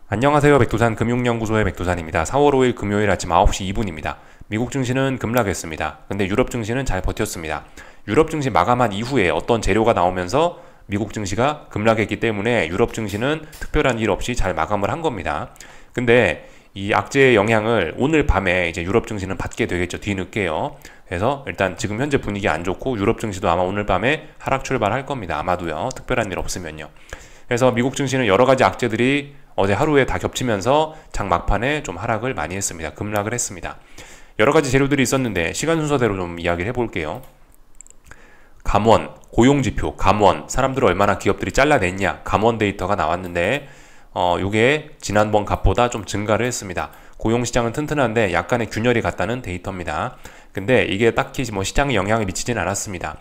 안녕하세요. 백두산 금융연구소의 백두산입니다. 4월 5일 금요일 아침 9시 2분입니다. 미국 증시는 급락했습니다. 근데 유럽 증시는 잘 버텼습니다. 유럽 증시 마감한 이후에 어떤 재료가 나오면서 미국 증시가 급락했기 때문에 유럽 증시는 특별한 일 없이 잘 마감을 한 겁니다. 근데 이 악재의 영향을 오늘 밤에 이제 유럽 증시는 받게 되겠죠. 뒤늦게요. 그래서 일단 지금 현재 분위기 안 좋고 유럽 증시도 아마 오늘 밤에 하락 출발할 겁니다. 아마도요. 특별한 일 없으면요. 그래서 미국 증시는 여러 가지 악재들이 어제 하루에 다 겹치면서 장 막판에 좀 하락을 많이 했습니다. 급락을 했습니다. 여러 가지 재료들이 있었는데 시간 순서대로 좀 이야기를 해볼게요. 감원, 고용지표, 감원, 사람들을 얼마나 기업들이 잘라냈냐, 감원 데이터가 나왔는데 요게 지난번 값보다 좀 증가를 했습니다. 고용시장은 튼튼한데 약간의 균열이 갔다는 데이터입니다. 근데 이게 딱히 뭐 시장에 영향을 미치진 않았습니다.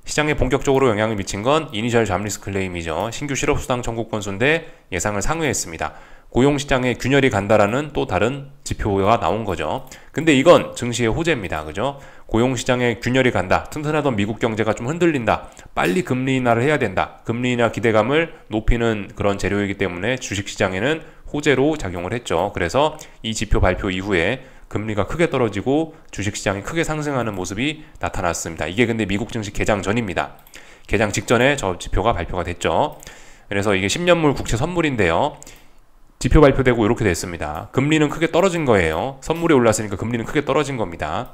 시장에 본격적으로 영향을 미친 건 이니셜 잡리스 클레임이죠. 신규 실업수당 청구 건수인데 예상을 상회했습니다. 고용시장에 균열이 간다라는 또 다른 지표가 나온 거죠. 근데 이건 증시의 호재입니다. 그죠? 고용시장에 균열이 간다. 튼튼하던 미국 경제가 좀 흔들린다. 빨리 금리 인하를 해야 된다. 금리 인하 기대감을 높이는 그런 재료이기 때문에 주식시장에는 호재로 작용을 했죠. 그래서 이 지표 발표 이후에 금리가 크게 떨어지고 주식시장이 크게 상승하는 모습이 나타났습니다. 이게 근데 미국 증시 개장 전입니다. 개장 직전에 저 지표가 발표가 됐죠. 그래서 이게 10년물 국채 선물인데요. 지표 발표되고 이렇게 됐습니다. 금리는 크게 떨어진 거예요. 선물이 올랐으니까 금리는 크게 떨어진 겁니다.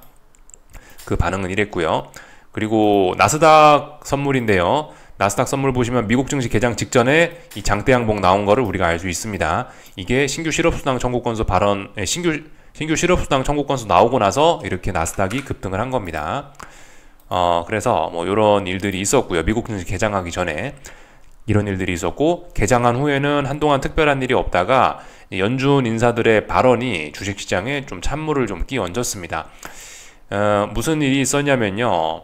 그 반응은 이랬고요. 그리고 나스닥 선물인데요. 나스닥 선물 보시면 미국 증시 개장 직전에 이 장대 양봉 나온 거를 우리가 알 수 있습니다. 이게 신규 실업수당 청구 건수 신규 실업수당 청구 건수 나오고 나서 이렇게 나스닥이 급등을 한 겁니다. 그래서 뭐 이런 일들이 있었고요. 미국 증시 개장하기 전에 이런 일들이 있었고, 개장한 후에는 한동안 특별한 일이 없다가 연준 인사들의 발언이 주식시장에 좀 찬물을 좀 끼얹었습니다. 무슨 일이 있었냐면요.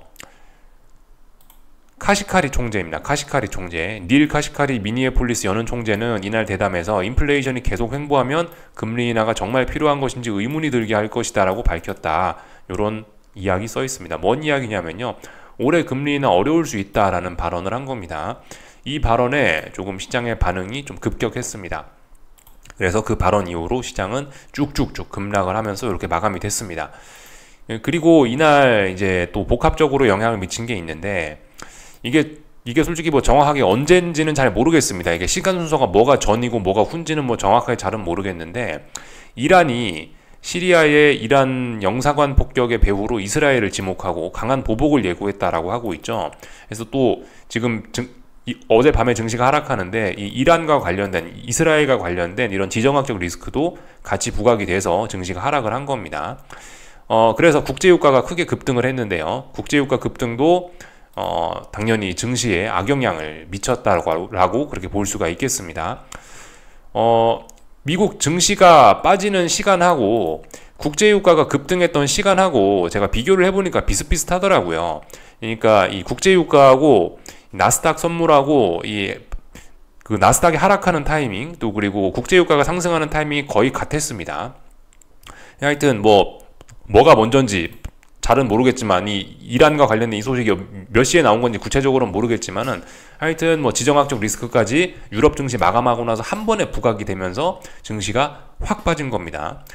카시카리 총재입니다. 카시카리 총재. 닐 카시카리 미니애폴리스 연은 총재는 이날 대담에서 인플레이션이 계속 횡보하면 금리 인하가 정말 필요한 것인지 의문이 들게 할 것이다 라고 밝혔다. 이런 이야기 써 있습니다. 뭔 이야기냐면요. 올해 금리 인하 어려울 수 있다라는 발언을 한 겁니다. 이 발언에 조금 시장의 반응이 좀 급격했습니다. 그래서 그 발언 이후로 시장은 쭉쭉쭉 급락을 하면서 이렇게 마감이 됐습니다. 그리고 이날 이제 또 복합적으로 영향을 미친 게 있는데, 이게 솔직히 뭐 정확하게 언제인지는 잘 모르겠습니다. 이게 시간 순서가 뭐가 전이고 뭐가 후인지는 뭐 정확하게 잘은 모르겠는데, 이란이 시리아의 이란 영사관 폭격의 배후로 이스라엘을 지목하고 강한 보복을 예고했다라고 하고 있죠. 그래서 또 지금 어젯밤에 증시가 하락하는데 이 이란과 관련된, 이스라엘과 관련된 이런 지정학적 리스크도 같이 부각이 돼서 증시가 하락을 한 겁니다. 그래서 국제유가가 크게 급등을 했는데요. 국제유가 급등도 당연히 증시에 악영향을 미쳤다라고 그렇게 볼 수가 있겠습니다. 미국 증시가 빠지는 시간하고 국제유가가 급등했던 시간하고 제가 비교를 해보니까 비슷비슷하더라고요. 그러니까 이 국제유가하고 나스닥 선물하고 그 나스닥이 하락하는 타이밍, 또 그리고 국제유가가 상승하는 타이밍이 거의 같았습니다. 하여튼 뭐가 먼저인지 잘은 모르겠지만 이 이란과 관련된 이 소식이 몇 시에 나온 건지 구체적으로는 모르겠지만은 하여튼 뭐 지정학적 리스크까지 유럽 증시 마감하고 나서 한 번에 부각이 되면서 증시가 확 빠진 겁니다.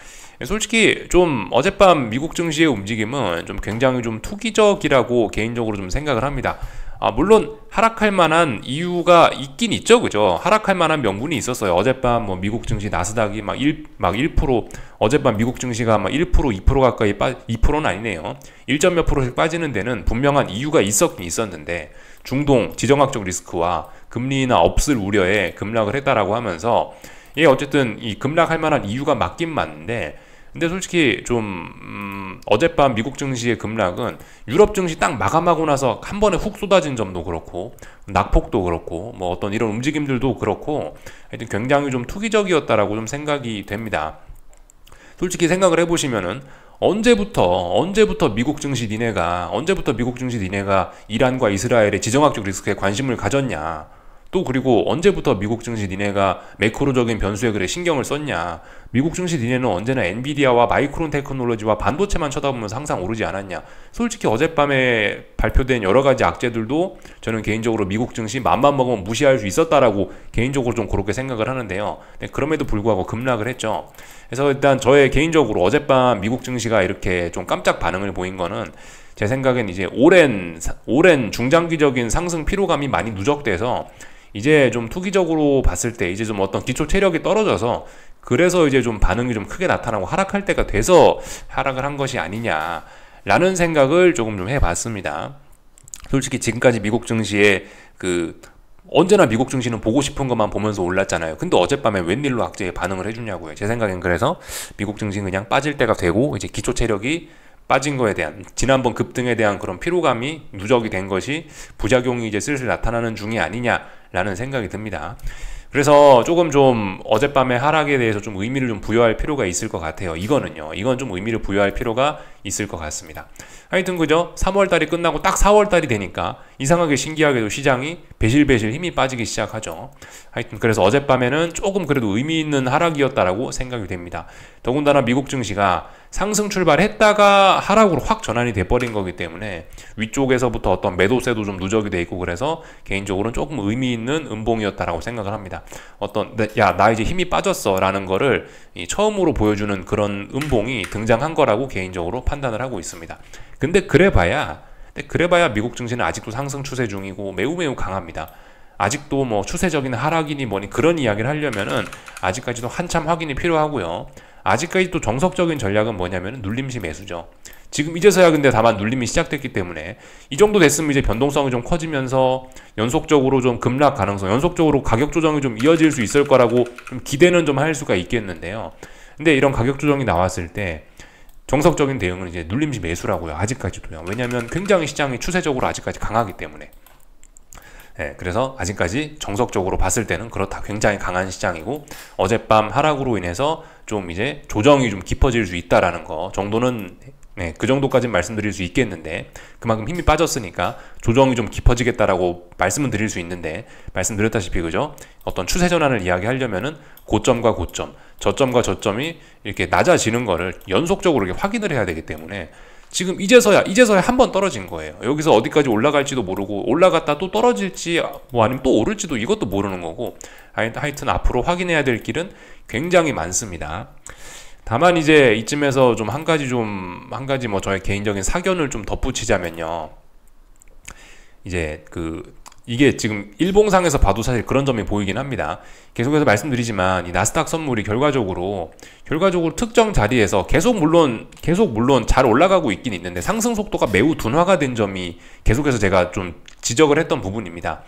솔직히 좀 어젯밤 미국 증시의 움직임은 좀 굉장히 좀 투기적이라고 개인적으로 좀 생각을 합니다. 물론 하락할 만한 이유가 있긴 있죠, 그죠? 하락할 만한 명분이 있었어요. 어젯밤 뭐 미국 증시 나스닥이 막 1%, 어젯밤 미국 증시가 막 1%, 2% 가까이 2%는 아니네요. 1점 몇 프로씩 빠지는 데는 분명한 이유가 있었긴 있었는데, 중동 지정학적 리스크와 금리 인하 없을 우려에 급락을 했다라고 하면서, 어쨌든 이 급락할 만한 이유가 맞긴 맞는데, 근데 솔직히 좀 어젯밤 미국 증시의 급락은 유럽 증시 딱 마감하고 나서 한 번에 훅 쏟아진 점도 그렇고, 낙폭도 그렇고, 뭐 어떤 이런 움직임들도 그렇고, 하여튼 굉장히 좀 투기적이었다라고 좀 생각이 됩니다. 솔직히 생각을 해보시면은 언제부터 미국 증시 니네가 이란과 이스라엘의 지정학적 리스크에 관심을 가졌냐? 또 그리고 언제부터 미국 증시 니네가 매크로적인 변수에 그래 신경을 썼냐. 미국 증시 니네는 언제나 엔비디아와 마이크론 테크놀로지와 반도체만 쳐다보면서 항상 오르지 않았냐. 솔직히 어젯밤에 발표된 여러 가지 악재들도 저는 개인적으로 미국 증시 맘만 먹으면 무시할 수 있었다라고 개인적으로 좀 그렇게 생각을 하는데요. 네, 그럼에도 불구하고 급락을 했죠. 그래서 일단 저의 개인적으로 어젯밤 미국 증시가 이렇게 좀 깜짝 반응을 보인 거는 제 생각엔 이제 오랜 중장기적인 상승 피로감이 많이 누적돼서 이제 좀 투기적으로 봤을 때 이제 좀 어떤 기초 체력이 떨어져서 그래서 이제 좀 반응이 좀 크게 나타나고 하락할 때가 돼서 하락을 한 것이 아니냐라는 생각을 조금 좀 해봤습니다. 솔직히 지금까지 미국 증시에 언제나 미국 증시는 보고 싶은 것만 보면서 올랐잖아요. 근데 어젯밤에 웬일로 악재에 반응을 해주냐고요. 제 생각엔 그래서 미국 증시는 그냥 빠질 때가 되고 이제 기초 체력이 빠진 거에 대한 지난번 급등에 대한 그런 피로감이 누적이 된 것이 부작용이 이제 슬슬 나타나는 중이 아니냐라는 생각이 듭니다. 그래서 조금 좀 어젯밤의 하락에 대해서 좀 의미를 좀 부여할 필요가 있을 것 같아요. 이건 좀 의미를 부여할 필요가 있을 것 같습니다. 하여튼 그죠? 3월달이 끝나고 딱 4월달이 되니까 이상하게 신기하게도 시장이 배실배실 힘이 빠지기 시작하죠. 하여튼 그래서 어젯밤에는 조금 그래도 의미 있는 하락이었다라고 생각이 됩니다. 더군다나 미국 증시가 상승 출발했다가 하락으로 확 전환이 돼버린 거기 때문에 위쪽에서부터 어떤 매도세도 좀 누적이 돼 있고 그래서 개인적으로는 조금 의미 있는 음봉이었다라고 생각을 합니다. 나 이제 힘이 빠졌어 라는 거를 처음으로 보여주는 그런 음봉이 등장한 거라고 개인적으로 판단을 하고 있습니다. 근데 그래봐야 미국 증시는 아직도 상승 추세 중이고 매우 강합니다. 아직도 뭐 추세적인 하락이니 뭐니 그런 이야기를 하려면은 아직까지도 한참 확인이 필요하고요. 아직까지 또 정석적인 전략은 뭐냐면 눌림시 매수죠. 지금 이제서야 근데 다만 눌림이 시작됐기 때문에 이 정도 됐으면 이제 변동성이 좀 커지면서 연속적으로 좀 급락 가능성, 연속적으로 가격 조정이 좀 이어질 수 있을 거라고 좀 기대는 좀 할 수가 있겠는데요. 근데 이런 가격 조정이 나왔을 때 정석적인 대응은 이제 눌림시 매수라고요. 아직까지도요. 왜냐하면 굉장히 시장이 추세적으로 아직까지 강하기 때문에. 네, 그래서 아직까지 정석적으로 봤을 때는 그렇다. 굉장히 강한 시장이고 어젯밤 하락으로 인해서 좀 이제 조정이 좀 깊어질 수 있다라는 거 정도는 그 정도까지는 말씀드릴 수 있겠는데 그만큼 힘이 빠졌으니까 조정이 좀 깊어지겠다라고 말씀은 드릴 수 있는데 말씀드렸다시피 그죠? 어떤 추세 전환을 이야기하려면은 고점과 고점, 저점과 저점이 이렇게 낮아지는 거를 연속적으로 이렇게 확인을 해야 되기 때문에 지금 이제서야 한 번 떨어진 거예요. 여기서 어디까지 올라갈지도 모르고 올라갔다 또 떨어질지 뭐 아니면 또 오를지도 이것도 모르는 거고 하여튼 앞으로 확인해야 될 길은 굉장히 많습니다. 다만 이제 이쯤에서 좀 한 가지 뭐 저의 개인적인 사견을 좀 덧붙이자면요. 이제 이게 지금 일봉상에서 봐도 사실 그런 점이 보이긴 합니다. 계속해서 말씀드리지만 이 나스닥 선물이 결과적으로 특정 자리에서 계속 물론 잘 올라가고 있긴 있는데 상승 속도가 매우 둔화가 된 점이 계속해서 제가 좀 지적을 했던 부분입니다.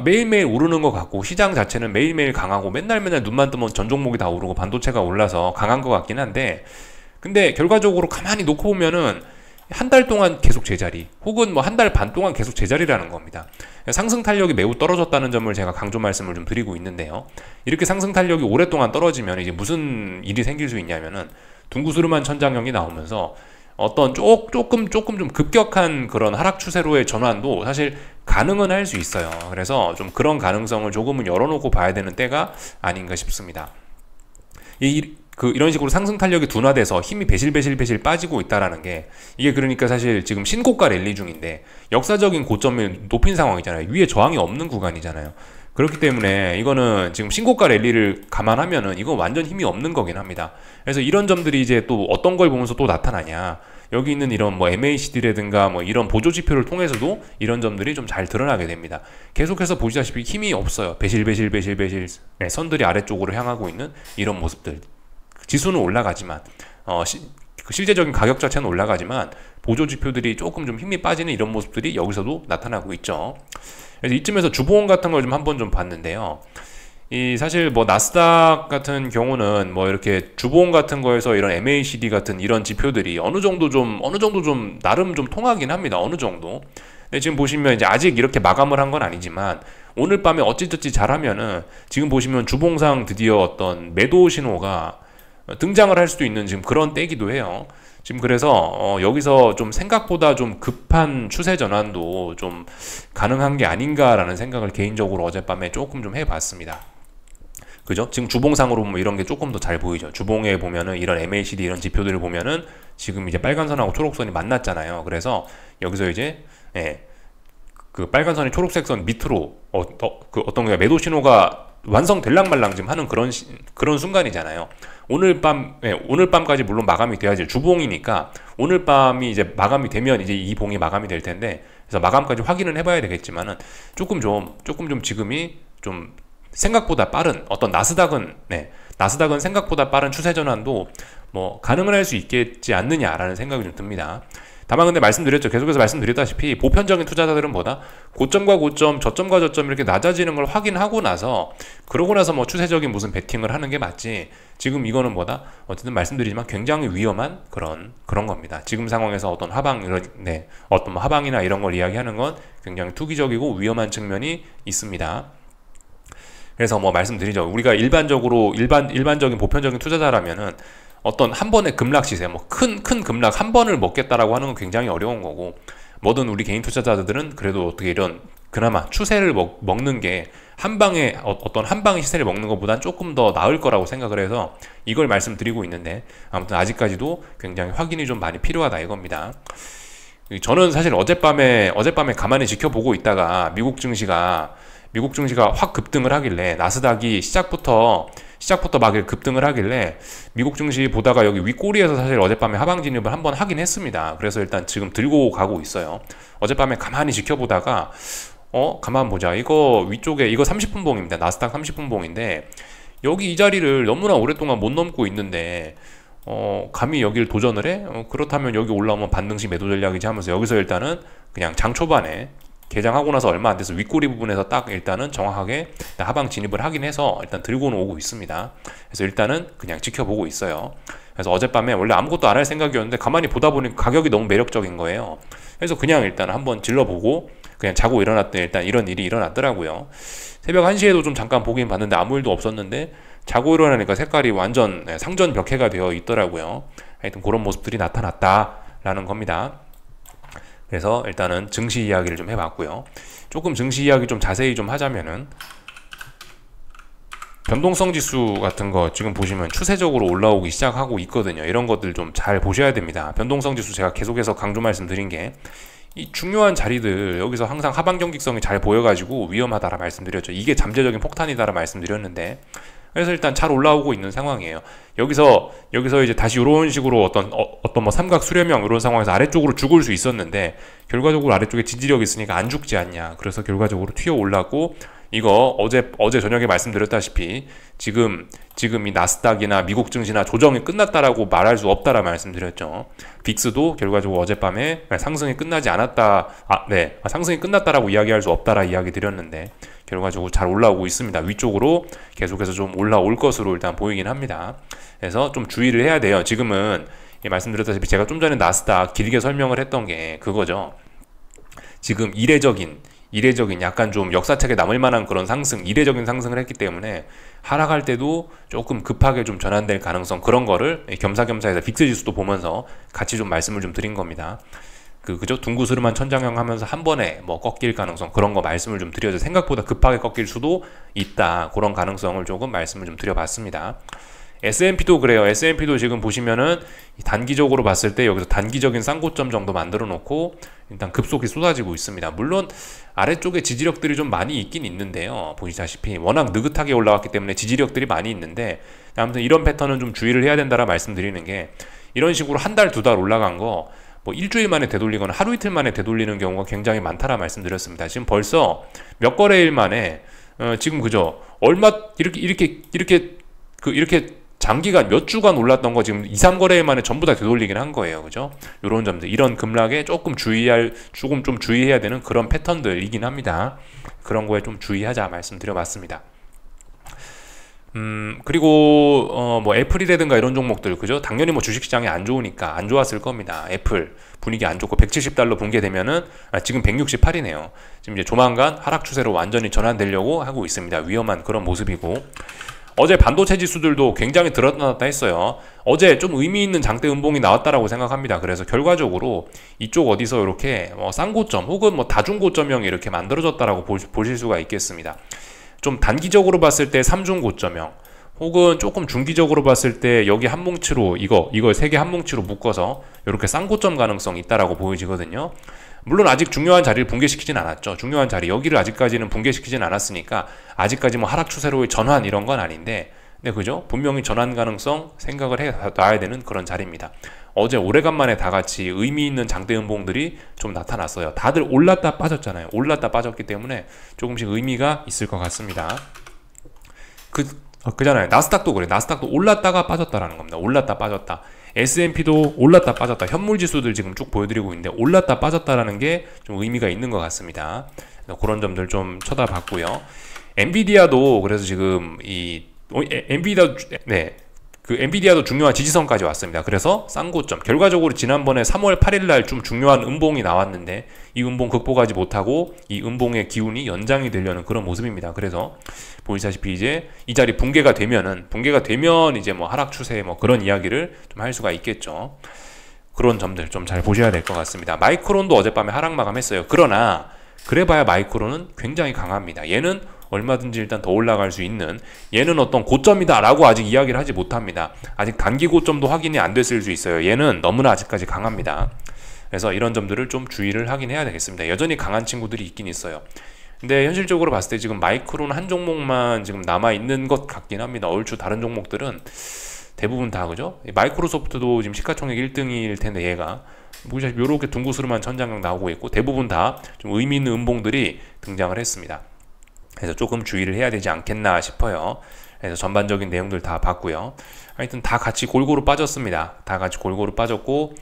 매일매일 오르는 것 같고 시장 자체는 매일매일 강하고 맨날 눈만 뜨면 전 종목이 다 오르고 반도체가 올라서 강한 것 같긴 한데 근데 결과적으로 가만히 놓고 보면은 한 달 동안 계속 제자리 혹은 뭐 한 달 반 동안 계속 제자리라는 겁니다. 상승 탄력이 매우 떨어졌다는 점을 제가 강조 말씀을 좀 드리고 있는데요. 이렇게 상승 탄력이 오랫동안 떨어지면 이제 무슨 일이 생길 수 있냐면은 둥구스름한 천장형이 나오면서 어떤 조금 좀 급격한 그런 하락 추세로의 전환도 사실 가능은 할 수 있어요. 그래서 좀 그런 가능성을 조금은 열어놓고 봐야 되는 때가 아닌가 싶습니다. 이런 식으로 상승 탄력이 둔화돼서 힘이 배실 빠지고 있다라는 게 이게 그러니까 사실 지금 신고가 랠리 중인데 역사적인 고점이 높인 상황이잖아요. 위에 저항이 없는 구간이잖아요. 그렇기 때문에 이거는 지금 신고가 랠리를 감안하면은 이건 완전 힘이 없는 거긴 합니다. 그래서 이런 점들이 이제 또 어떤 걸 보면서 또 나타나냐. 여기 있는 이런 뭐 MACD라든가 뭐 이런 보조 지표를 통해서도 이런 점들이 좀 잘 드러나게 됩니다. 계속해서 보시다시피 힘이 없어요. 배실 선들이 아래쪽으로 향하고 있는 이런 모습들. 지수는 올라가지만 실제적인 가격 자체는 올라가지만 보조 지표들이 조금 좀 힘이 빠지는 이런 모습들이 여기서도 나타나고 있죠. 그래서 이쯤에서 주봉 같은 걸 좀 한번 좀 봤는데요. 사실 뭐 나스닥 같은 경우는 뭐 이렇게 주봉 같은 거에서 이런 MACD 같은 이런 지표들이 어느 정도 좀 나름 좀 통하긴 합니다. 어느 정도. 근데 지금 보시면 이제 아직 이렇게 마감을 한 건 아니지만 오늘 밤에 어찌저찌 잘하면은 지금 보시면 주봉상 드디어 어떤 매도 신호가 등장을 할 수도 있는 지금 그런 때기도 해요. 지금 그래서 여기서 좀 생각보다 좀 급한 추세 전환도 좀 가능한 게 아닌가라는 생각을 개인적으로 어젯밤에 조금 좀 해봤습니다. 그죠? 지금 주봉상으로 보면 이런 게 조금 더 잘 보이죠. 주봉에 보면은 이런 MACD 이런 지표들을 보면은 지금 이제 빨간선하고 초록선이 만났잖아요. 그래서 여기서 이제 그 빨간선이 초록색 선 밑으로 어떤 게 매도 신호가 완성될랑말랑 지금 하는 그런 순간이잖아요. 오늘 밤까지 물론 마감이 돼야지 주봉이니까 오늘 밤이 이제 마감이 되면 이제 이 봉이 마감이 될 텐데 그래서 마감까지 확인은 해봐야 되겠지만은 조금 좀 지금이 좀 생각보다 빠른 어떤 나스닥은 생각보다 빠른 추세 전환도 뭐 가능은 할 수 있겠지 않느냐라는 생각이 좀 듭니다. 다만 근데 계속해서 말씀드렸다시피 보편적인 투자자들은 뭐다? 고점과 고점, 저점과 저점 이렇게 낮아지는 걸 확인하고 나서 그러고 나서 뭐 추세적인 무슨 베팅을 하는 게 맞지. 지금 이거는 뭐다? 어쨌든 말씀드리지만 굉장히 위험한 그런 겁니다. 지금 상황에서 어떤 어떤 뭐 하방이나 이런 걸 이야기하는 건 굉장히 투기적이고 위험한 측면이 있습니다. 그래서 뭐 말씀드리죠. 우리가 일반적인 보편적인 투자자라면은 어떤 한 번의 급락 시세, 뭐 큰 급락 한 번을 먹겠다라고 하는 건 굉장히 어려운 거고, 뭐든 우리 개인 투자자들은 그래도 어떻게 이런 그나마 추세를 먹는 게 한 방에 어떤 한 방의 시세를 먹는 것보단 조금 더 나을 거라고 생각을 해서 이걸 말씀드리고 있는데, 아무튼 아직까지도 굉장히 확인이 좀 많이 필요하다 이겁니다. 저는 사실 어젯밤에 가만히 지켜보고 있다가 미국 증시가 확 급등을 하길래, 나스닥이 시작부터 막 급등을 하길래 미국 증시 보다가 여기 윗꼬리에서 사실 어젯밤에 하방 진입을 한번 하긴 했습니다. 그래서 일단 지금 들고 가고 있어요. 어젯밤에 가만히 지켜보다가 가만 보자. 이거 위쪽에 이거 30분 봉입니다. 나스닥 30분 봉인데 여기 이 자리를 너무나 오랫동안 못 넘고 있는데 감히 여기를 도전을 해? 그렇다면 여기 올라오면 반등시 매도 전략이지 하면서 여기서 일단은 그냥 장 초반에 개장하고 나서 얼마 안 돼서 윗꼬리 부분에서 딱 일단은 정확하게 하방 진입을 하긴 해서 일단 들고는 오고 있습니다. 그래서 일단은 그냥 지켜보고 있어요. 그래서 어젯밤에 원래 아무것도 안 할 생각이었는데 가만히 보다 보니 가격이 너무 매력적인 거예요. 그래서 그냥 일단 한번 질러보고 그냥 자고 일어났더니 일단 이런 일이 일어났더라고요. 새벽 1시에도 좀 잠깐 보긴 봤는데 아무 일도 없었는데 자고 일어나니까 색깔이 완전 상전 벽해가 되어 있더라고요. 하여튼 그런 모습들이 나타났다라는 겁니다. 그래서 일단은 증시 이야기를 좀 해봤고요. 조금 증시 이야기 좀 자세히 좀 하자면은 변동성 지수 같은 거 지금 보시면 추세적으로 올라오기 시작하고 있거든요. 이런 것들 좀 잘 보셔야 됩니다. 변동성 지수 제가 계속해서 강조 말씀드린 게 이 중요한 자리들 여기서 항상 하방 경직성이 잘 보여가지고 위험하다라 말씀드렸죠. 이게 잠재적인 폭탄이다라 말씀드렸는데 그래서 일단 잘 올라오고 있는 상황이에요. 여기서 이제 다시 이런 식으로 어떤 뭐 삼각 수렴형 이런 상황에서 아래쪽으로 죽을 수 있었는데 결과적으로 아래쪽에 지지력이 있으니까 안 죽지 않냐. 그래서 결과적으로 튀어 올랐고 이거 어제 저녁에 말씀드렸다시피 지금 이 나스닥이나 미국 증시나 조정이 끝났다라고 말할 수 없다라 말씀드렸죠. 빅스도 결과적으로 어젯밤에 상승이 끝나지 않았다. 상승이 끝났다라고 이야기할 수 없다라 이야기 드렸는데 결과적으로 잘 올라오고 있습니다. 위쪽으로 계속해서 좀 올라올 것으로 일단 보이긴 합니다. 그래서 좀 주의를 해야 돼요. 지금은 말씀드렸다시피 제가 좀 전에 나스닥 길게 설명을 했던 게 그거죠. 지금 이례적인 약간 좀 역사책에 남을 만한 그런 이례적인 상승을 했기 때문에 하락할 때도 조금 급하게 좀 전환될 가능성, 그런 거를 겸사겸사해서 빅스 지수도 보면서 같이 좀 말씀을 좀 드린 겁니다. 그죠? 둥구스름한 천장형 하면서 한 번에 뭐 꺾일 가능성, 그런 거 말씀을 좀 드려서 생각보다 급하게 꺾일 수도 있다. 그런 가능성을 조금 말씀을 좀 드려봤습니다. S&P도 그래요. S&P도 지금 보시면은 단기적으로 봤을 때 여기서 단기적인 쌍고점 정도 만들어 놓고 일단 급속히 쏟아지고 있습니다. 물론 아래쪽에 지지력들이 좀 많이 있긴 있는데요. 보시다시피 워낙 느긋하게 올라왔기 때문에 지지력들이 많이 있는데 아무튼 이런 패턴은 좀 주의를 해야 된다라 말씀드리는 게 이런 식으로 한 달, 두 달 올라간 거 뭐 일주일 만에 되돌리거나 하루 이틀 만에 되돌리는 경우가 굉장히 많다라 말씀드렸습니다. 지금 벌써 몇 거래일 만에 지금 그죠? 얼마 이렇게 장기간 몇 주간 올랐던 거 지금 2, 3거래일 만에 전부 다 되돌리긴 한 거예요. 그죠? 요런 점들, 이런 급락에 조금 좀 주의해야 되는 그런 패턴들이긴 합니다. 그런 거에 좀 주의하자 말씀드려봤습니다. 그리고 뭐 애플이라든가 이런 종목들, 그죠? 당연히 뭐 주식시장이 안 좋으니까 안 좋았을 겁니다. 애플 분위기 안 좋고 170달러 붕괴되면은 지금 168이네요. 지금 이제 조만간 하락 추세로 완전히 전환되려고 하고 있습니다. 위험한 그런 모습이고 어제 반도체 지수들도 굉장히 들었다 놨다 했어요. 어제 좀 의미 있는 장대 음봉이 나왔다라고 생각합니다. 그래서 결과적으로 이쪽 어디서 이렇게 쌍고점 혹은 다중고점형이 이렇게 만들어졌다라고 보실 수가 있겠습니다. 좀 단기적으로 봤을 때 삼중고점형 혹은 조금 중기적으로 봤을 때 여기 한 뭉치로 이거 세 개 한 뭉치로 묶어서 이렇게 쌍고점 가능성이 있다라고 보여지거든요. 물론 아직 중요한 자리를 붕괴시키진 않았죠. 중요한 자리 여기를 아직까지는 붕괴시키진 않았으니까 아직까지 하락 추세로의 전환 이런 건 아닌데, 네, 그죠? 분명히 전환 가능성 생각을 해놔야 되는 그런 자리입니다. 어제 오래간만에 다 같이 의미 있는 장대 음봉들이 좀 나타났어요. 다들 올랐다 빠졌잖아요. 올랐다 빠졌기 때문에 조금씩 의미가 있을 것 같습니다. 그잖아요. 나스닥도 그래. 나스닥도 올랐다가 빠졌다라는 겁니다. 올랐다 빠졌다. S&P도 올랐다 빠졌다. 현물 지수들 지금 쭉 보여드리고 있는데 올랐다 빠졌다라는 게 좀 의미가 있는 것 같습니다. 그런 점들 좀 쳐다봤고요. 엔비디아도 그래서 지금 엔비디아도 중요한 지지선까지 왔습니다. 그래서 쌍고점. 결과적으로 지난번에 3월 8일 날 좀 중요한 음봉이 나왔는데 이 음봉 극복하지 못하고 이 음봉의 기운이 연장이 되려는 그런 모습입니다. 그래서 보시다시피 이제 이 자리 붕괴가 되면 이제 하락 추세 그런 이야기를 좀 할 수가 있겠죠. 그런 점들 좀 잘 보셔야 될 것 같습니다. 마이크론도 어젯밤에 하락 마감했어요. 그러나 그래봐야 마이크론은 굉장히 강합니다. 얘는 얼마든지 일단 더 올라갈 수 있는, 얘는 어떤 고점이다 라고 아직 이야기를 하지 못합니다. 아직 단기 고점도 확인이 안 됐을 수 있어요. 얘는 너무나 아직까지 강합니다. 그래서 이런 점들을 좀 주의를 하긴 해야 되겠습니다. 여전히 강한 친구들이 있긴 있어요. 근데 현실적으로 봤을 때 지금 마이크론 한 종목만 지금 남아있는 것 같긴 합니다. 얼추 다른 종목들은 대부분 다, 그죠? 마이크로소프트도 지금 시가총액 1등일 텐데 얘가 이렇게 둥구스름한 천장형 나오고 있고 대부분 다 좀 의미 있는 음봉들이 등장을 했습니다. 그래서 조금 주의를 해야 되지 않겠나 싶어요. 그래서 전반적인 내용들 다 봤고요. 하여튼 다 같이 골고루 빠졌습니다. 다 같이 골고루 빠졌고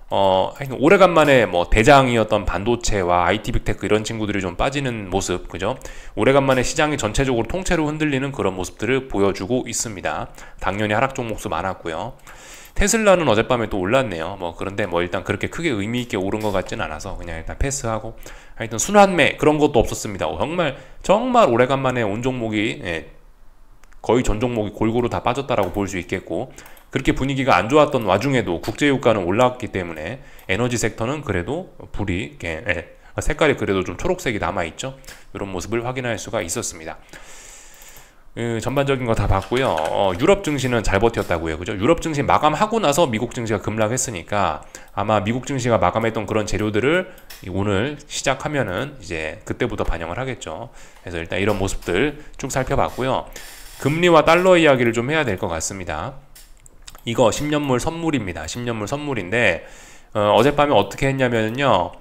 하여튼 오래간만에 대장이었던 반도체와 IT 빅테크 이런 친구들이 좀 빠지는 모습, 그죠? 오래간만에 시장이 전체적으로 통째로 흔들리는 그런 모습들을 보여주고 있습니다. 당연히 하락 종목수 많았고요. 테슬라는 어젯밤에 또 올랐네요. 그런데 일단 그렇게 크게 의미 있게 오른 것 같진 않아서 그냥 일단 패스하고, 하여튼 순환매 그런 것도 없었습니다. 정말 오래간만에 온 종목이 거의 전 종목이 골고루 다 빠졌다라고 볼 수 있겠고, 그렇게 분위기가 안 좋았던 와중에도 국제유가는 올라왔기 때문에 에너지 섹터는 그래도 색깔이 그래도 좀 초록색이 남아있죠. 이런 모습을 확인할 수가 있었습니다. 전반적인 거 다 봤고요. 유럽 증시는 잘 버텼다고요. 그죠? 유럽 증시 마감하고 나서 미국 증시가 급락했으니까 아마 미국 증시가 마감했던 그런 재료들을 오늘 시작하면은 이제 그때부터 반영을 하겠죠. 그래서 일단 이런 모습들 쭉 살펴봤고요. 금리와 달러 이야기를 좀 해야 될 것 같습니다. 이거 10년물 선물입니다. 10년물 선물인데 어젯밤에 어떻게 했냐면요.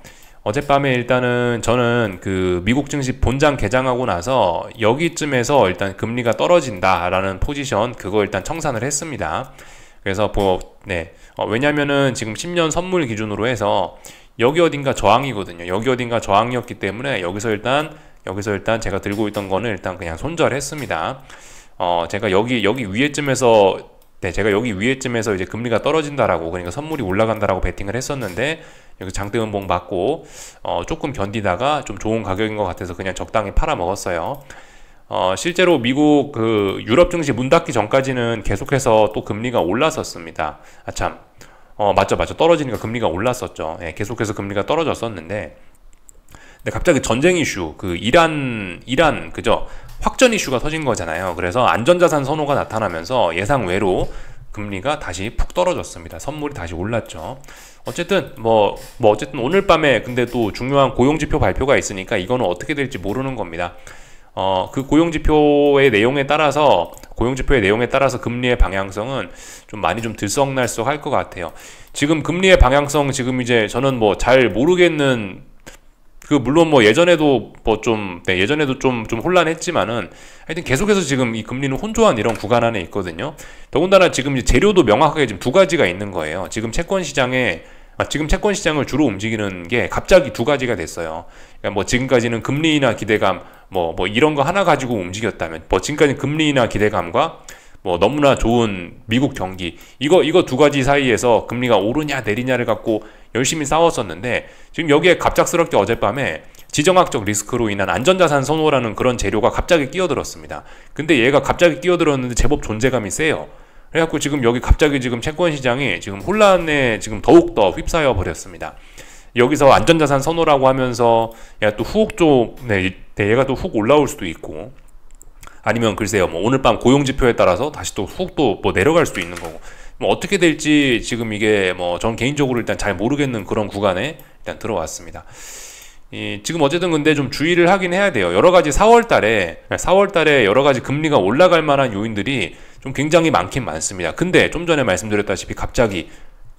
어젯밤에 일단은 저는 그 미국 증시 본장 개장하고 나서 여기쯤에서 일단 금리가 떨어진다라는 포지션 그거 일단 청산을 했습니다. 그래서 왜냐면은 지금 10년 선물 기준으로 해서 여기 어딘가 저항이거든요. 여기 어딘가 저항이었기 때문에 여기서 일단 제가 들고 있던 거는 일단 그냥 손절했습니다. 제가 여기 위에쯤에서 제가 여기 위에쯤에서 이제 금리가 떨어진다라고, 그러니까 선물이 올라간다라고 베팅을 했었는데 여기 장대 음봉 받고 조금 견디다가 좀 좋은 가격인 것 같아서 그냥 적당히 팔아 먹었어요. 실제로 미국 유럽 증시 문 닫기 전까지는 계속해서 또 금리가 올랐었습니다. 맞죠. 떨어지니까 금리가 올랐었죠. 계속해서 금리가 떨어졌었는데, 근데 갑자기 전쟁 이슈, 이란 그죠? 확전 이슈가 터진 거잖아요. 그래서 안전자산 선호가 나타나면서 예상 외로 금리가 다시 푹 떨어졌습니다. 선물이 다시 올랐죠. 어쨌든 어쨌든 오늘 밤에 근데 또 중요한 고용지표 발표가 있으니까 이거는 어떻게 될지 모르는 겁니다. 그 고용지표의 내용에 따라서 금리의 방향성은 좀 많이 좀 들썩날썩할 것 같아요. 지금 금리의 방향성 지금 이제 저는 잘 모르겠는, 물론 예전에도 예전에도 좀 혼란했지만은 하여튼 계속해서 지금 이 금리는 혼조한 이런 구간 안에 있거든요. 더군다나 지금 이제 재료도 명확하게 지금 두 가지가 있는 거예요. 지금 채권 시장을 주로 움직이는 게 갑자기 두 가지가 됐어요. 그러니까 지금까지는 금리나 기대감 이런 거 하나 가지고 움직였다면, 지금까지 금리나 기대감과 너무나 좋은 미국 경기, 이거 두 가지 사이에서 금리가 오르냐 내리냐를 갖고 열심히 싸웠었는데, 지금 여기에 갑작스럽게 어젯밤에 지정학적 리스크로 인한 안전자산 선호라는 그런 재료가 갑자기 끼어들었습니다. 근데 얘가 갑자기 끼어들었는데 제법 존재감이 세요. 그래갖고 지금 여기 갑자기 지금 채권 시장이 지금 혼란에 지금 더욱더 휩싸여 버렸습니다. 여기서 안전자산 선호라고 하면서 얘가 또 후옥 쪽, 얘가 또 훅 올라올 수도 있고, 아니면 글쎄요, 뭐 오늘 밤 고용지표에 따라서 다시 또 훅 또 뭐 내려갈 수도 있는 거고, 뭐 어떻게 될지 지금 이게 뭐 전 개인적으로 일단 잘 모르겠는 그런 구간에 일단 들어왔습니다. 지금 어쨌든 근데 좀 주의를 하긴 해야 돼요. 여러 가지 4월 달에 여러 가지 금리가 올라갈 만한 요인들이 좀 굉장히 많긴 많습니다. 근데 좀 전에 말씀드렸다시피 갑자기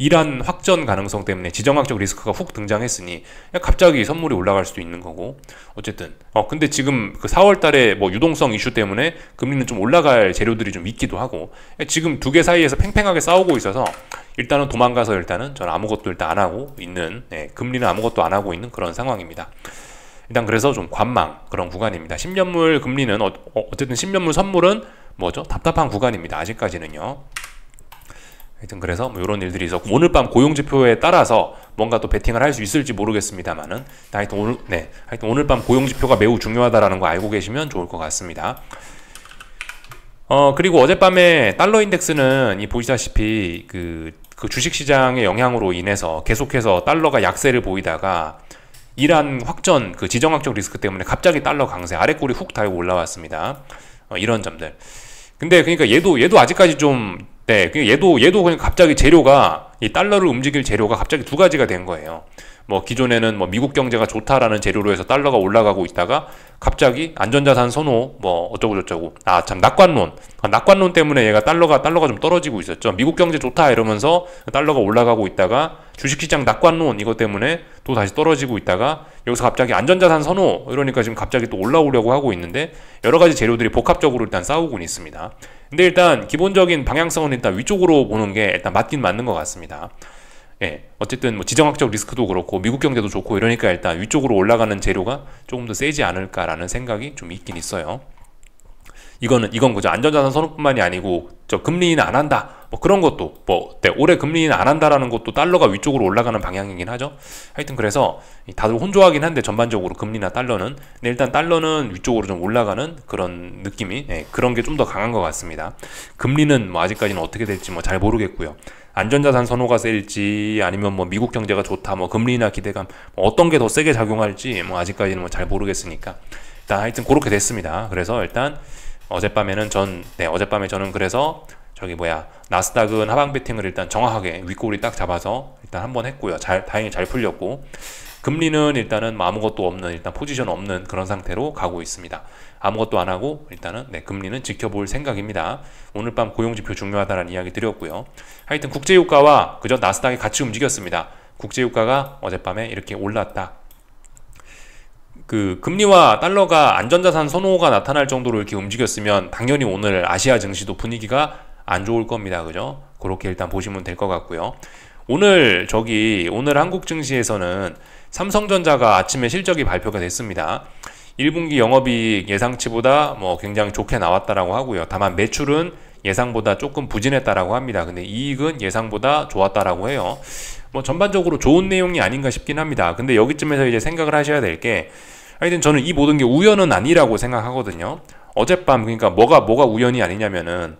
이란 확전 가능성 때문에 지정학적 리스크가 훅 등장했으니 갑자기 선물이 올라갈 수도 있는 거고, 어쨌든 근데 지금 그 4월 달에 뭐 유동성 이슈 때문에 금리는 좀 올라갈 재료들이 좀 있기도 하고, 지금 두 개 사이에서 팽팽하게 싸우고 있어서 일단은 도망가서 일단은 저는 아무것도 일단 안 하고 있는, 금리는 아무것도 안 하고 있는 그런 상황입니다. 일단 그래서 좀 관망 그런 구간입니다. 10년물 금리는 어쨌든 10년물 선물은 뭐죠? 답답한 구간입니다. 아직까지는요. 하여튼 그래서 뭐 이런 일들이 있었고, 오늘 밤 고용지표에 따라서 뭔가 또 베팅을 할 수 있을지 모르겠습니다만은, 하여튼 오늘 밤 고용지표가 매우 중요하다라는 거 알고 계시면 좋을 것 같습니다. 그리고 어젯밤에 달러 인덱스는 보시다시피 그 주식시장의 영향으로 인해서 계속해서 달러가 약세를 보이다가 이란 확전 그 지정학적 리스크 때문에 갑자기 달러 강세, 아래꼬리 훅 달고 올라왔습니다. 이런 점들. 근데 그러니까 얘도 아직까지 좀, 얘도 그냥 갑자기 재료가, 이 달러를 움직일 재료가 갑자기 두 가지가 된 거예요. 뭐 기존에는 뭐 미국 경제가 좋다라는 재료로 해서 달러가 올라가고 있다가 갑자기 안전자산 선호 뭐 어쩌고저쩌고, 낙관론 때문에 얘가 달러가 좀 떨어지고 있었죠. 미국 경제 좋다 이러면서 달러가 올라가고 있다가 주식시장 낙관론 이것 때문에 또 다시 떨어지고 있다가 여기서 갑자기 안전자산 선호 이러니까 지금 갑자기 또 올라오려고 하고 있는데, 여러 가지 재료들이 복합적으로 일단 싸우고 있습니다. 근데 일단 기본적인 방향성은 일단 위쪽으로 보는 게 일단 맞긴 맞는 것 같습니다. 어쨌든 뭐 지정학적 리스크도 그렇고 미국 경제도 좋고 이러니까 일단 위쪽으로 올라가는 재료가 조금 더 세지 않을까라는 생각이 좀 있긴 있어요. 이건 그죠. 안전자산 선호뿐만이 아니고 저 금리 인하 안 한다 뭐 그런 것도 올해 금리 인하 안 한다라는 것도 달러가 위쪽으로 올라가는 방향이긴 하죠. 하여튼 그래서 다들 혼조하긴 한데 전반적으로 금리나 달러는, 근데 일단 달러는 위쪽으로 좀 올라가는 그런 느낌이, 그런 게 좀 더 강한 것 같습니다. 금리는 뭐 아직까지는 어떻게 될지 뭐 잘 모르겠고요. 안전자산 선호가 셀지 아니면 뭐 미국 경제가 좋다 뭐 금리 인하 기대감 뭐 어떤 게 더 세게 작용할지 뭐 아직까지는 뭐 잘 모르겠으니까 일단 하여튼 그렇게 됐습니다. 그래서 일단 어젯밤에 저는 그래서 나스닥은 하방 베팅을 일단 정확하게 윗꼬리 딱 잡아서 일단 한번 했고요. 다행히 잘 풀렸고, 금리는 일단은 뭐 아무것도 없는, 일단 포지션 없는 그런 상태로 가고 있습니다. 아무것도 안 하고 일단은 금리는 지켜볼 생각입니다. 오늘 밤 고용지표 중요하다는 이야기 드렸고요. 하여튼 국제유가와 그저 나스닥이 같이 움직였습니다. 국제유가가 어젯밤에 이렇게 올랐다. 그 금리와 달러가 안전자산 선호가 나타날 정도로 이렇게 움직였으면 당연히 오늘 아시아 증시도 분위기가 안 좋을 겁니다. 그죠? 그렇게 일단 보시면 될 것 같고요. 오늘 한국 증시에서는 삼성전자가 아침에 실적이 발표가 됐습니다. 1분기 영업이익 예상치보다 뭐 굉장히 좋게 나왔다라고 하고요. 다만 매출은 예상보다 조금 부진했다라고 합니다. 근데 이익은 예상보다 좋았다라고 해요. 뭐 전반적으로 좋은 내용이 아닌가 싶긴 합니다. 근데 여기쯤에서 이제 생각을 하셔야 될 게, 하여튼 저는 이 모든 게 우연은 아니라고 생각하거든요. 어젯밤 그러니까 뭐가 우연이 아니냐면은,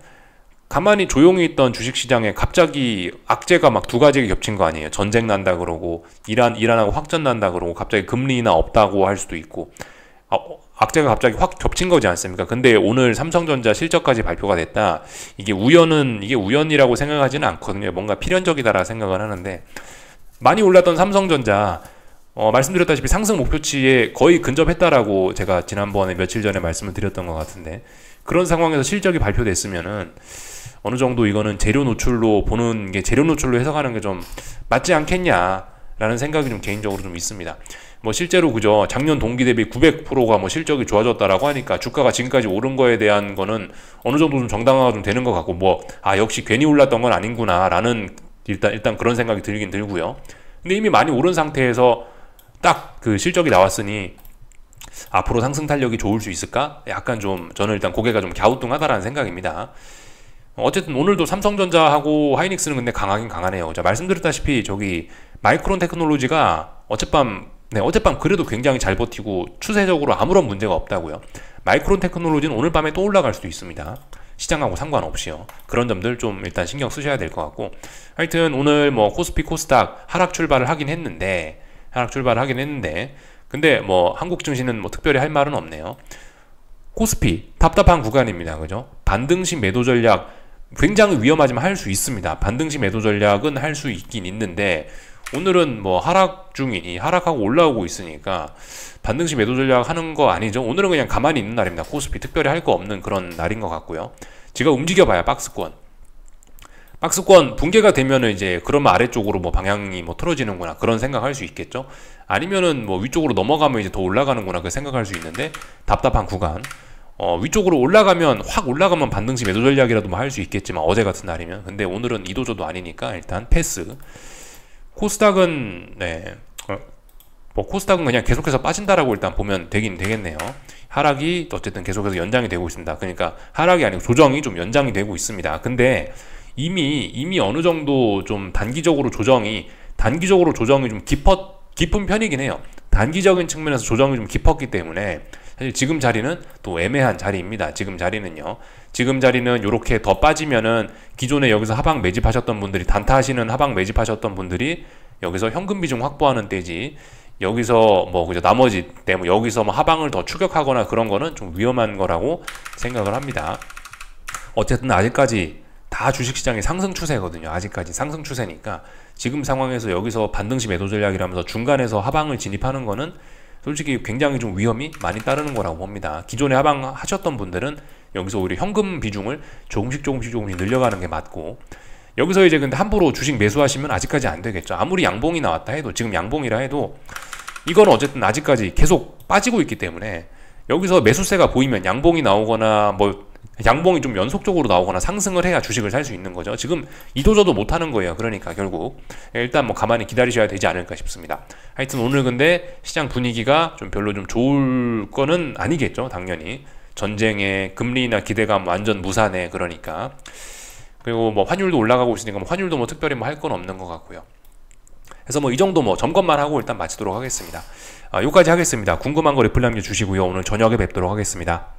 가만히 조용히 있던 주식시장에 갑자기 악재가 막 두 가지가 겹친 거 아니에요. 전쟁 난다 그러고 이란하고 확전 난다 그러고 갑자기 금리 인하 없다고 할 수도 있고, 악재가 갑자기 확 겹친 거지 않습니까? 근데 오늘 삼성전자 실적까지 발표가 됐다. 이게 우연이라고 생각하지는 않거든요. 뭔가 필연적이다라 생각을 하는데, 많이 올랐던 삼성전자 말씀드렸다시피 상승 목표치에 거의 근접했다라고 제가 지난번에 며칠 전에 말씀을 드렸던 것 같은데, 그런 상황에서 실적이 발표됐으면은 어느 정도 이거는 재료 노출로 보는 게, 재료 노출로 해석하는 게 좀 맞지 않겠냐라는 생각이 좀 개인적으로 좀 있습니다. 뭐 실제로 그죠, 작년 동기 대비 900%가 뭐 실적이 좋아졌다라고 하니까 주가가 지금까지 오른 거에 대한 거는 어느 정도 좀 정당화가 좀 되는 것 같고, 역시 괜히 올랐던 건 아닌구나라는 일단 그런 생각이 들긴 들고요. 근데 이미 많이 오른 상태에서 딱 그 실적이 나왔으니 앞으로 상승 탄력이 좋을 수 있을까? 약간 좀 저는 일단 고개가 좀 갸우뚱하다라는 생각입니다. 어쨌든 오늘도 삼성전자하고 하이닉스는 근데 강하긴 강하네요. 자, 말씀드렸다시피 마이크론 테크놀로지가 어젯밤 네, 어젯밤 그래도 굉장히 잘 버티고 추세적으로 아무런 문제가 없다고요. 마이크론 테크놀로지는 오늘 밤에 또 올라갈 수도 있습니다. 시장하고 상관없이요. 그런 점들 좀 일단 신경 쓰셔야 될 것 같고, 하여튼 오늘 뭐 코스피 코스닥 하락 출발을 하긴 했는데 근데 뭐 한국 증시는 뭐 특별히 할 말은 없네요. 코스피 답답한 구간입니다. 그죠? 반등시 매도 전략 굉장히 위험하지만 할 수 있습니다. 반등시 매도 전략은 할 수 있긴 있는데, 오늘은 뭐 하락 중이니 하락하고 올라오고 있으니까 반등시 매도 전략 하는 거 아니죠. 오늘은 그냥 가만히 있는 날입니다. 코스피 특별히 할 거 없는 그런 날인 것 같고요. 제가 움직여봐야 박스권 붕괴가 되면은 이제 그러면 아래쪽으로 뭐 방향이 뭐 틀어지는구나 그런 생각할 수 있겠죠. 아니면은 뭐 위쪽으로 넘어가면 이제 더 올라가는구나 그 생각할 수 있는데, 답답한 구간. 위쪽으로 확 올라가면 반등시 매도 전략이라도 뭐 할 수 있겠지만 어제 같은 날이면, 근데 오늘은 이도저도 아니니까 일단 패스. 코스닥은 뭐 코스닥은 그냥 계속해서 빠진다라고 일단 보면 되긴 되겠네요. 하락이 어쨌든 계속해서 연장이 되고 있습니다. 그러니까 하락이 아니고 조정이 좀 연장이 되고 있습니다. 근데 이미 어느 정도 좀 단기적으로 조정이 좀 깊은 편이긴 해요. 단기적인 측면에서 조정이 좀 깊었기 때문에 사실 지금 자리는 또 애매한 자리입니다. 지금 자리는 요렇게 더 빠지면은 기존에 여기서 하방 매집하셨던 분들이, 단타하시는 하방 매집하셨던 분들이 여기서 현금 비중 확보하는 때지, 여기서 뭐 그죠, 나머지 때문에 여기서 뭐 하방을 더 추격하거나 그런 거는 좀 위험한 거라고 생각을 합니다. 어쨌든 아직까지 다 주식시장이 상승 추세거든요. 아직까지 상승 추세니까 지금 상황에서 여기서 반등시 매도 전략이라면서 중간에서 하방을 진입하는 거는 솔직히 굉장히 좀 위험이 많이 따르는 거라고 봅니다. 기존에 하방 하셨던 분들은 여기서 오히려 현금 비중을 조금씩 늘려가는 게 맞고, 여기서 이제 근데 함부로 주식 매수하시면 아직까지 안 되겠죠. 아무리 양봉이 나왔다 해도, 지금 양봉이라 해도 이건 어쨌든 아직까지 계속 빠지고 있기 때문에, 여기서 매수세가 보이면 양봉이 나오거나 뭐 양봉이 좀 연속적으로 나오거나 상승을 해야 주식을 살 수 있는 거죠. 지금 이도저도 못하는 거예요. 그러니까 결국 일단 뭐 가만히 기다리셔야 되지 않을까 싶습니다. 하여튼 오늘 근데 시장 분위기가 좀 별로 좀 좋을 거는 아니겠죠. 당연히 전쟁의 금리나 기대감 완전 무산해. 그러니까, 그리고 뭐 환율도 올라가고 있으니까 뭐 환율도 뭐 특별히 뭐 할 건 없는 것 같고요. 그래서 뭐 이 정도 뭐 점검만 하고 일단 마치도록 하겠습니다. 여기까지 하겠습니다. 궁금한 거 리플 남겨주시고요. 오늘 저녁에 뵙도록 하겠습니다.